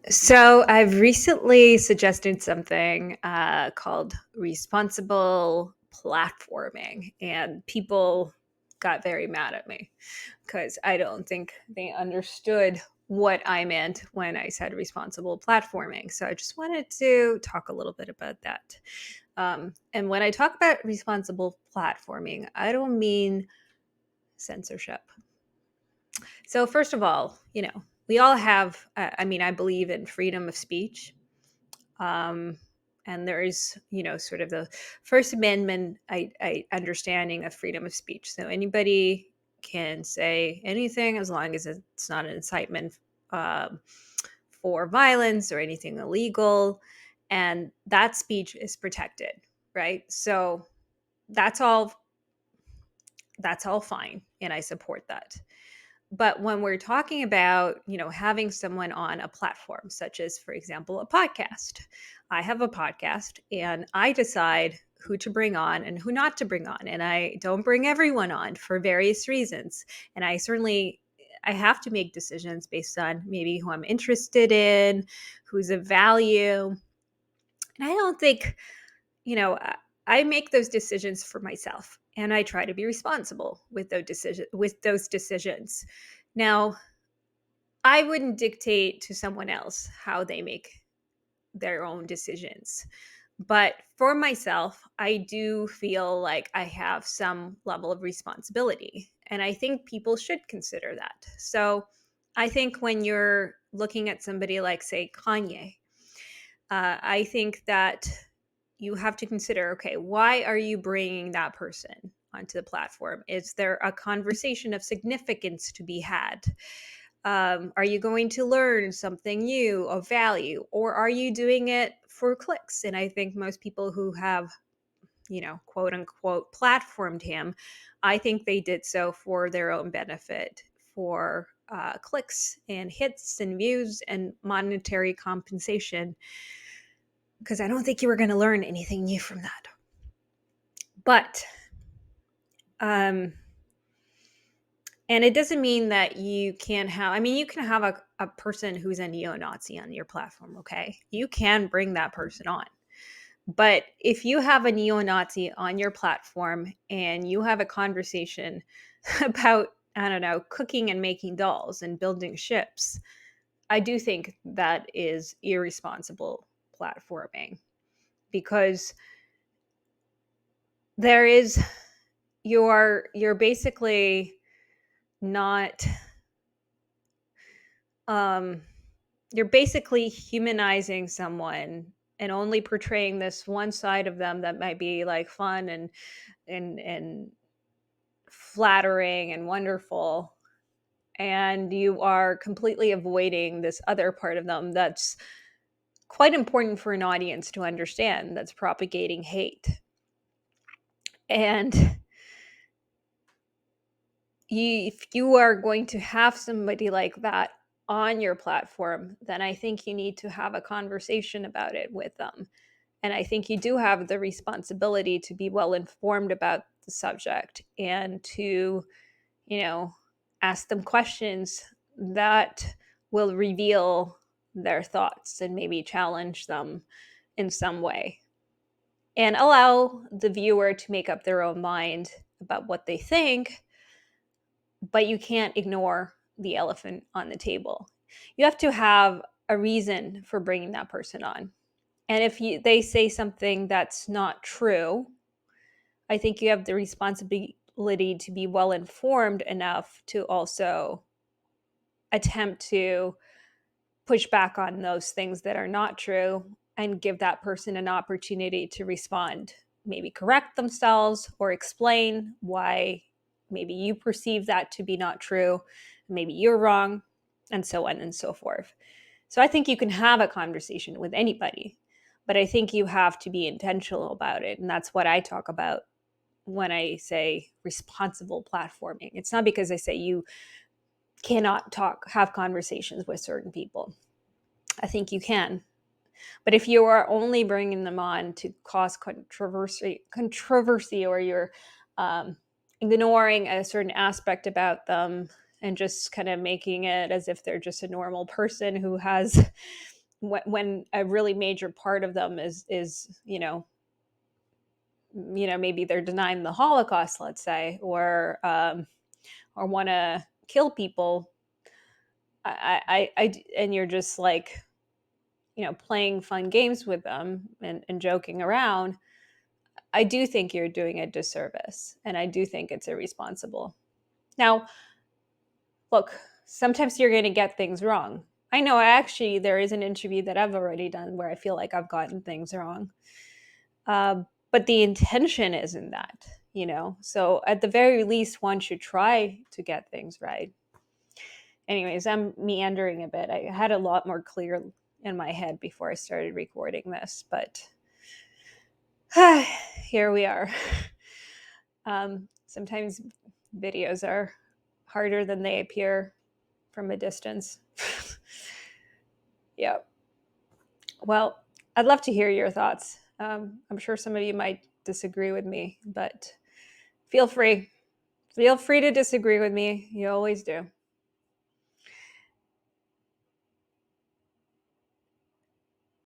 So I've recently suggested something called responsible platforming, and people got very mad at me because I don't think they understood what I meant when I said responsible platforming. So I just wanted to talk a little bit about that. And when I talk about responsible platforming, I don't mean censorship. So, first of all, we all have, I believe in freedom of speech. um, and there is sort of the First Amendment understanding of freedom of speech. So anybody can say anything as long as it's not an incitement um, for violence or anything illegal, and that speech is protected, right? So that's all that's all fine, and I support that. But when we're talking about, having someone on a platform, such as, for example, a podcast, I have a podcast and I decide who to bring on and who not to bring on. And I don't bring everyone on for various reasons. And I have to make decisions based on maybe who I'm interested in, who's of value. And I don't think, you know, I make those decisions for myself, and I try to be responsible with those decisions. Now, I wouldn't dictate to someone else how they make their own decisions. But for myself, I do feel like I have some level of responsibility. And I think people should consider that. So I think when you're looking at somebody like, say, Kanye, I think that you have to consider, okay, why are you bringing that person onto the platform? Is there a conversation of significance to be had? Are you going to learn something new of value, or are you doing it for clicks? And I think most people who have, quote unquote, platformed him, I think they did so for their own benefit, for clicks and hits and views and monetary compensation, because I don't think you were going to learn anything new from that. But, and it doesn't mean that you can't have, you can have a person who's a neo-Nazi on your platform, okay? You can bring that person on. But if you have a neo-Nazi on your platform and you have a conversation about, I don't know, cooking and making dolls and building ships, I do think that is irresponsible platforming, because there is you're basically not um you're basically humanizing someone and only portraying this one side of them that might be like fun and flattering and wonderful, and you are completely avoiding this other part of them that's quite important for an audience to understand, that's propagating hate. And if you are going to have somebody like that on your platform, then I think you need to have a conversation about it with them. And I think you do have the responsibility to be well informed about the subject and to, you know, ask them questions that will reveal their thoughts and maybe challenge them in some way, and allow the viewer to make up their own mind about what they think. But you can't ignore the elephant on the table. You have to have a reason for bringing that person on. And if they say something that's not true, I think you have the responsibility to be well informed enough to also attempt to push back on those things that are not true and give that person an opportunity to respond, maybe correct themselves or explain why maybe you perceive that to be not true, maybe you're wrong, and so on and so forth. So I think you can have a conversation with anybody, but I think you have to be intentional about it. And that's what I talk about when I say responsible platforming. It's not because I say you cannot have conversations with certain people. I think you can. But if you are only bringing them on to cause controversy, or you're ignoring a certain aspect about them and just kind of making it as if they're just a normal person who has when a really major part of them is maybe they're denying the Holocaust, let's say, or want to kill people. And you're just like, playing fun games with them and joking around. I do think you're doing a disservice, and I do think it's irresponsible. Now, look, sometimes you're going to get things wrong. I know, actually there is an interview that I've already done where I feel like I've gotten things wrong. But the intention isn't that. So at the very least, one should try to get things right. Anyways, I'm meandering a bit. I had a lot more clear in my head before I started recording this, but here we are. Sometimes videos are harder than they appear from a distance. Yeah. Well, I'd love to hear your thoughts. I'm sure some of you might disagree with me, but feel free. Feel free to disagree with me. You always do.